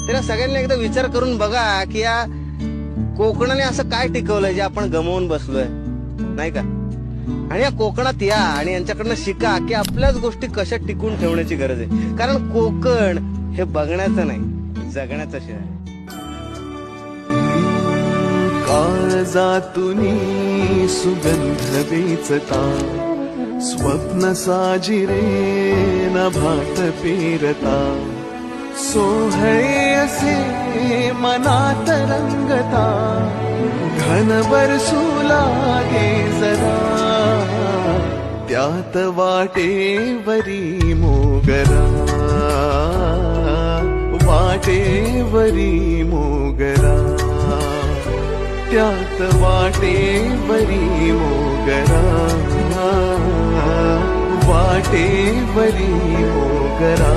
तर सगळ्यांनी एकदा विचार करून बघा की या कोकणाने असं काय टिकवलंय जे आपण गमावून बसलोय, नाही का? आणि या कोकणात या आणि यांच्याकडनं शिका की आपल्याच गोष्टी कशा टिकून ठेवण्याची गरज आहे. कारण कोकण हे बघण्याचं नाही, जगण्याचं शहर आहे. काळजातुनी सुगंध वेचता, स्वप्न साजिरे नभात पेरता, सोहळे असे मनात रंगता, घनभर सुलागे जरा, त्यात वाटेवरी मोगरा, वाटेवरी मोगरा, त्यात वाटेवरी मोगरा, वाटेवरी मोगरा.